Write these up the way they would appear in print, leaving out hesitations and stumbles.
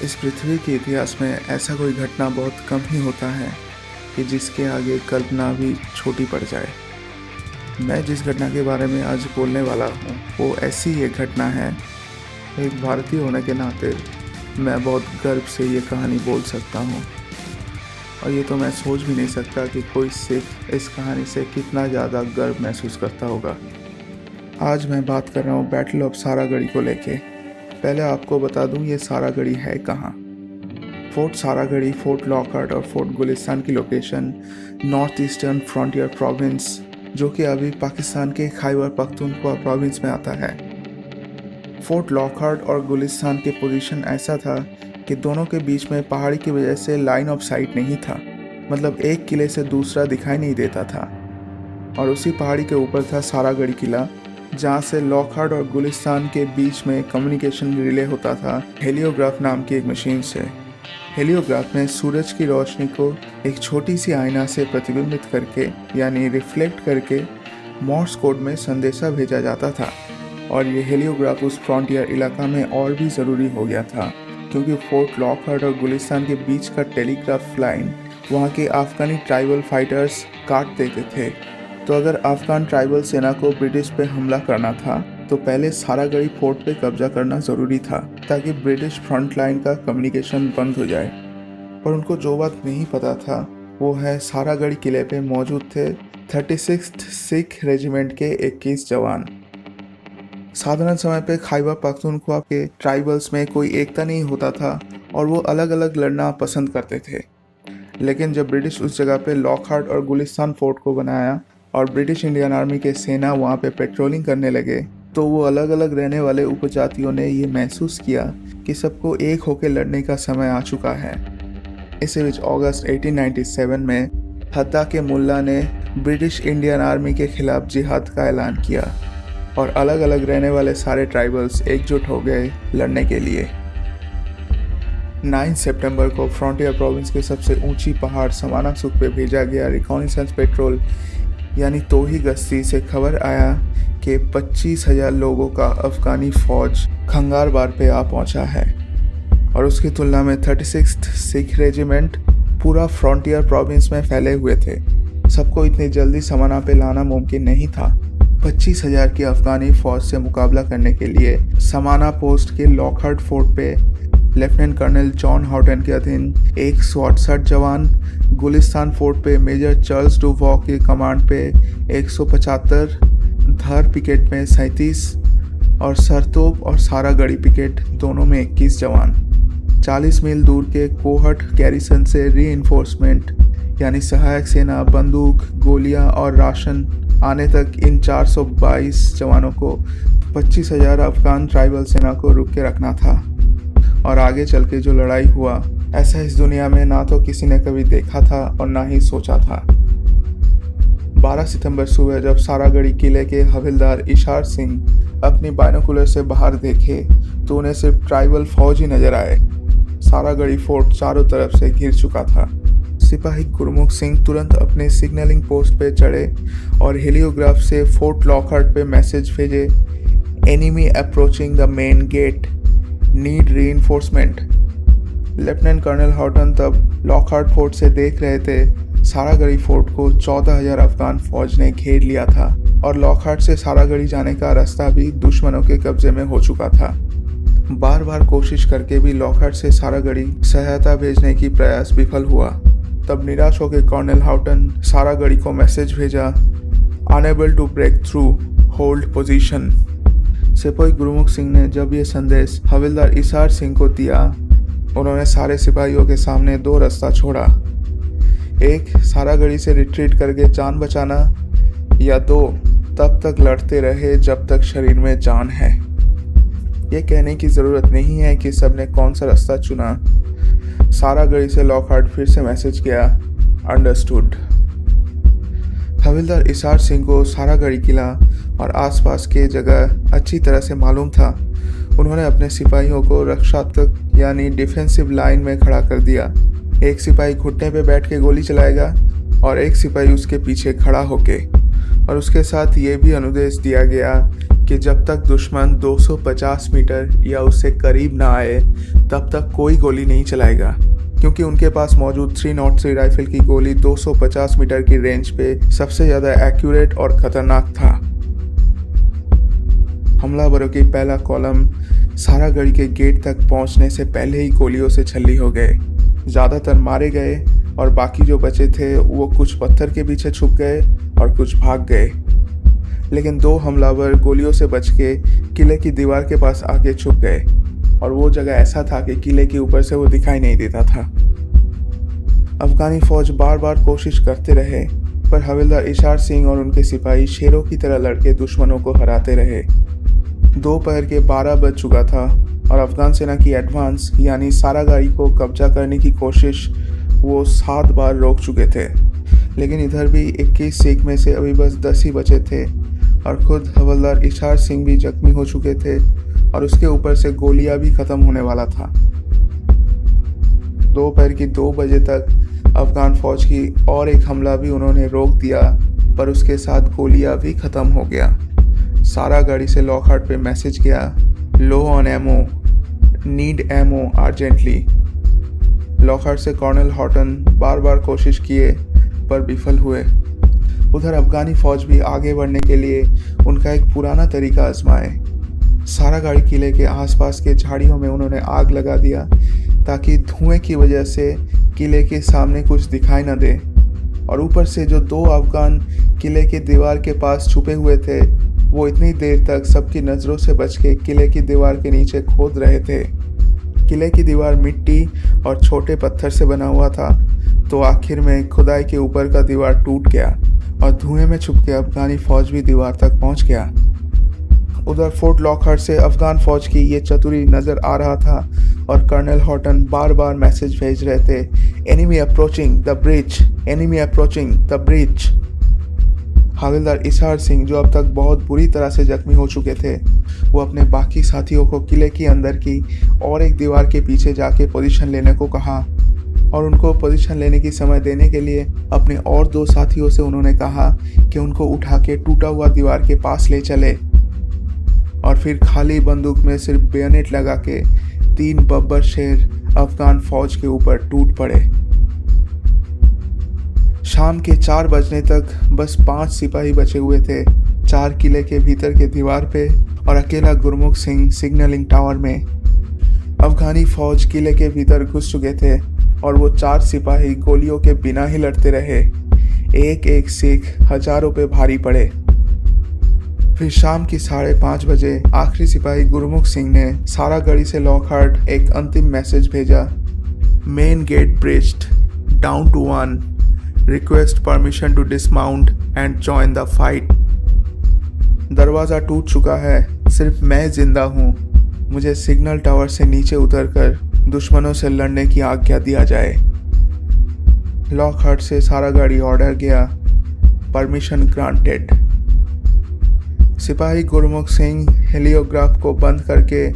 इस पृथ्वी के इतिहास में ऐसा कोई घटना बहुत कम ही होता है कि जिसके आगे कल्पना भी छोटी पड़ जाए। मैं जिस घटना के बारे में आज बोलने वाला हूँ वो ऐसी एक घटना है। एक भारतीय होने के नाते मैं बहुत गर्व से ये कहानी बोल सकता हूँ, और ये तो मैं सोच भी नहीं सकता कि कोई सिख इस कहानी से कितना ज़्यादा गर्व महसूस करता होगा। आज मैं बात कर रहा हूँ बैटल ऑफ सारागढ़ी को लेके। पहले आपको बता दूँ ये सारागढ़ी है कहाँ। फोर्ट सारागढ़ी, फोर्ट लॉकहार्ट और फोर्ट गुलिस्तान की location north eastern frontier province, जो कि अभी पाकिस्तान के खैबर पख्तूनख्वा प्रोविंस में आता है। फोर्ट लॉकहार्ट और गुलिस्तान के पोजीशन ऐसा था कि दोनों के बीच में पहाड़ी की वजह से लाइन ऑफ साइट नहीं था, मतलब एक किले से दूसरा दिखाई नहीं देता था। और उसी पहाड़ी के ऊपर था सारागढ़ी किला, जहाँ से लॉकहार्ट और गुलिस्तान के बीच में कम्युनिकेशन रिले होता था हेलियोग्राफ नाम की एक मशीन से। हेलियोग्राफ में सूरज की रोशनी को एक छोटी सी आईना से प्रतिबिंबित करके यानी रिफ्लेक्ट करके मॉर्स कोड में संदेशा भेजा जाता था। और ये हेलियोग्राफ उस फ्रंटियर इलाका में और भी ज़रूरी हो गया था, क्योंकि फोर्ट लॉकहार्ट और गुलिस्तान के बीच का टेलीग्राफ लाइन वहाँ के अफगानी ट्राइबल फाइटर्स काट देते थे। तो अगर अफगान ट्राइबल सेना को ब्रिटिश पे हमला करना था तो पहले सारागढ़ी फोर्ट पे कब्जा करना ज़रूरी था, ताकि ब्रिटिश फ्रंट लाइन का कम्युनिकेशन बंद हो जाए। पर उनको जो बात नहीं पता था वो है सारागढ़ी किले पे मौजूद थे 36th सिख रेजिमेंट के 21 जवान। साधारण समय पे खैबर पख्तूनख्वा के ट्राइबल्स में कोई एकता नहीं होता था और वो अलग अलग लड़ना पसंद करते थे। लेकिन जब ब्रिटिश उस जगह पे लॉकहार्ट और गुलिस्तान फोर्ट को बनाया और ब्रिटिश इंडियन आर्मी के सेना वहाँ पे पेट्रोलिंग करने लगे, तो वो अलग अलग रहने वाले उपजातियों ने ये महसूस किया कि सबको एक होकर लड़ने का समय आ चुका है। इसी बीच अगस्त 1897 में हत्ता के मुल्ला ने ब्रिटिश इंडियन आर्मी के खिलाफ जिहाद का ऐलान किया और अलग अलग रहने वाले सारे ट्राइबल्स एकजुट हो गए लड़ने के लिए। 9 सितंबर को फ्रंटियर प्रोविंस के सबसे ऊंची पहाड़ समाना सुख पे भेजा गया रिकॉनिसेंस पेट्रोल यानी तोही गश्ती से खबर आया कि 25,000 लोगों का अफगानी फौज खंगारबार पे आ पहुंचा है। और उसकी तुलना में 36th सिख रेजिमेंट पूरा फ्रंटियर प्रोविंस में फैले हुए थे। सबको इतनी जल्दी समाना पे लाना मुमकिन नहीं था। 25,000 की अफगानी फौज से मुकाबला करने के लिए समाना पोस्ट के लॉकहार्ट फोर्ट पे लेफ्टिनेंट कर्नल जॉन हॉटन के अधीन 168 जवान, गुलिस्तान फोर्ट पे मेजर चार्ल्स डुवॉ के कमांड पे 175, धर पिकेट में 37 और सरतोप और सारागढ़ी पिकेट दोनों में 21 जवान। 40 मील दूर के कोहट गैरिसन से रीइंफोर्समेंट यानी सहायक सेना, बंदूक, गोलियां और राशन आने तक इन 422 जवानों को 25,000 अफगान ट्राइबल सेना को रुक के रखना था। और आगे चल के जो लड़ाई हुआ, ऐसा इस दुनिया में ना तो किसी ने कभी देखा था और ना ही सोचा था। 12 सितंबर सुबह जब सारागढ़ी किले के हवलदार इशार सिंह अपनी बाइनोकुलर से बाहर देखे तो उन्हें सिर्फ ट्राइबल फौज ही नजर आए। सारागढ़ी फोर्ट चारों तरफ से घिर चुका था। सिपाही गुरमुख सिंह तुरंत अपने सिग्नलिंग पोस्ट पे चढ़े और हेलियोग्राफ से फोर्ट लॉकहार्ट पे मैसेज भेजे, enemy approaching the main gate, need reinforcement. Lieutenant colonel Haughton तब लॉकहार्ट फोर्ट से देख रहे थे सारागढ़ी फोर्ट को 14,000 अफगान फौज ने घेर लिया था और लॉकहार्ट से सारागढ़ी जाने का रास्ता भी दुश्मनों के कब्जे में हो चुका था। बार बार कोशिश करके भी लॉकहार्ट से सारागढ़ी सहायता भेजने की प्रयास विफल हुआ। तब निराश होकर कर्नल हॉटन सारागढ़ी को मैसेज भेजा, unable to break through, hold position. सिपाही गुरमुख सिंह ने जब ये संदेश हवलदार इशार सिंह को दिया, उन्होंने सारे सिपाहियों के सामने दो रास्ता छोड़ा। एक, सारागढ़ी से रिट्रीट करके जान बचाना, या दो, तब तक लड़ते रहे जब तक शरीर में जान है। ये कहने की ज़रूरत नहीं है कि सबने कौन सा रास्ता चुना। सारागढ़ी से लॉकहार्ट फिर से मैसेज किया, अंडरस्टूड। हवलदार इशार सिंह को सारागढ़ी किला और आसपास के जगह अच्छी तरह से मालूम था। उन्होंने अपने सिपाहियों को रक्षात्मक यानी डिफेंसिव लाइन में खड़ा कर दिया। एक सिपाही घुटने पे बैठ के गोली चलाएगा और एक सिपाही उसके पीछे खड़ा होके। और उसके साथ ये भी अनुदेश दिया गया कि जब तक दुश्मन 250 मीटर या उससे करीब ना आए तब तक कोई गोली नहीं चलाएगा, क्योंकि उनके पास मौजूद 303 राइफल की गोली 250 मीटर की रेंज पे सबसे ज़्यादा एक्यूरेट और ख़तरनाक था। हमलावरों की पहला कॉलम सारागढ़ी के गेट तक पहुंचने से पहले ही गोलियों से छल्ली हो गए। ज़्यादातर मारे गए और बाकी जो बचे थे वो कुछ पत्थर के पीछे छुप गए और कुछ भाग गए। लेकिन 2 हमलावर गोलियों से बच के किले की दीवार के पास आके छुप गए और वो जगह ऐसा था कि किले के ऊपर से वो दिखाई नहीं देता था। अफगानी फौज बार बार कोशिश करते रहे, पर हवलदार इशार सिंह और उनके सिपाही शेरों की तरह लड़के दुश्मनों को हराते रहे। दोपहर के 12 बज चुका था और अफगान सेना की एडवांस यानी सारागाड़ी को कब्जा करने की कोशिश वो 7 बार रोक चुके थे। लेकिन इधर भी 21 सिख में से अभी बस 10 ही बचे थे और खुद हवलदार इशार सिंह भी जख्मी हो चुके थे और उसके ऊपर से गोलियां भी खत्म होने वाला था। दोपहर की 2 बजे तक अफगान फौज की और एक हमला भी उन्होंने रोक दिया, पर उसके साथ गोलियां भी खत्म हो गया। सारागाड़ी से लॉकहार्ट पे मैसेज गया, low on ammo, need ammo urgently. Lockhart से कर्नल हॉटन बार बार कोशिश किए पर विफल हुए। उधर अफगानी फौज भी आगे बढ़ने के लिए उनका एक पुराना तरीका आजमाए। सारागाड़ी किले के आसपास के झाड़ियों में उन्होंने आग लगा दिया ताकि धुएं की वजह से किले के सामने कुछ दिखाई न दे। और ऊपर से जो 2 अफगान किले की दीवार के पास छुपे हुए थे वो इतनी देर तक सबकी नज़रों से बच के किले की दीवार के नीचे खोद रहे थे। किले की दीवार मिट्टी और छोटे पत्थर से बना हुआ था, तो आखिर में खुदाई के ऊपर का दीवार टूट गया और धुएं में छुप के अफगानी फौज भी दीवार तक पहुंच गया। उधर फोर्ट लॉकहार्ट से अफगान फौज की ये चतुरी नज़र आ रहा था और कर्नल हॉटन बार बार मैसेज भेज रहे थे, enemy approaching the bridge, enemy approaching the bridge. Havildar Ishar Singh, जो अब तक बहुत बुरी तरह से जख्मी हो चुके थे, वो अपने बाकी साथियों को किले के अंदर की और एक दीवार के पीछे जाके पोजीशन लेने को कहा और उनको पोजीशन लेने की समय देने के लिए अपने और 2 साथियों से उन्होंने कहा कि उनको उठा के टूटा हुआ दीवार के पास ले चले। और फिर खाली बंदूक में सिर्फ बेयनेट लगा के 3 बब्बर शेर अफगान फौज के ऊपर टूट पड़े। शाम के 4 बजने तक बस 5 सिपाही बचे हुए थे, 4 किले के भीतर के दीवार पे और अकेला गुरमुख सिंह सिग्नलिंग टावर में। अफगानी फौज किले के भीतर घुस चुके थे और वो 4 सिपाही गोलियों के बिना ही लड़ते रहे। एक एक सिख हजारों पे भारी पड़े। फिर शाम की 5:30 बजे आखिरी सिपाही गुरमुख सिंह ने सारागढ़ी से लॉकहार्ट एक अंतिम मैसेज भेजा, main gate breached, down to 1, request permission to dismount and join the fight. दरवाज़ा टूट चुका है, सिर्फ मैं जिंदा हूँ। मुझे सिग्नल टावर से नीचे उतरकर दुश्मनों से लड़ने की आज्ञा दिया जाए। लॉकहार्ट से सारागाड़ी ऑर्डर गया, परमिशन ग्रांटेड। सिपाही गुरमुख सिंह हेलियोग्राफ को बंद करके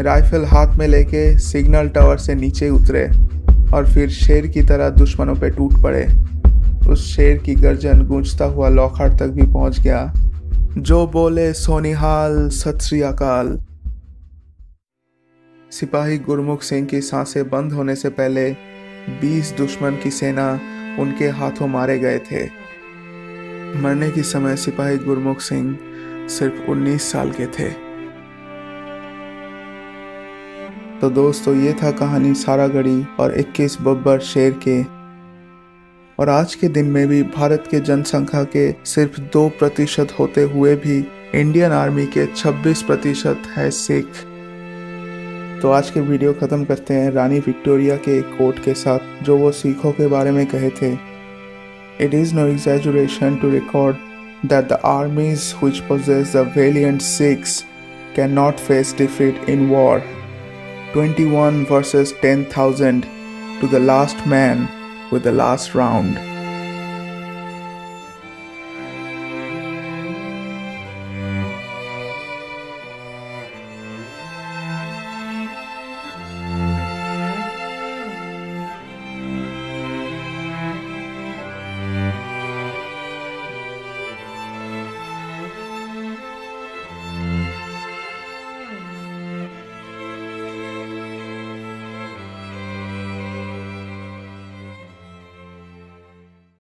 राइफल हाथ में लेके सिग्नल टावर से नीचे उतरे और फिर शेर की तरह दुश्मनों पे टूट पड़े। उस शेर की गर्जन गूंजता हुआ लॉकहार्ट तक भी पहुंच गया, जो बोले सोनिहाल सत श्री अकाल। सिपाही गुरमुख सिंह की सांसें बंद होने से पहले 20 दुश्मन की सेना उनके हाथों मारे गए थे। मरने के समय सिपाही गुरमुख सिंह सिर्फ 19 साल के थे। तो दोस्तों, ये था कहानी सारागढ़ी और 21 बब्बर शेर के। और आज के दिन में भी भारत के जनसंख्या के सिर्फ 2% होते हुए भी इंडियन आर्मी के 26% है सिख। तो आज के वीडियो ख़त्म करते हैं रानी विक्टोरिया के एक कोट के साथ, जो वो सिखों के बारे में कहे थे। It is no exaggeration to record that the armies which possess the valiant Sikhs cannot face defeat in war. 21 versus 10,000 to the last man with the last round.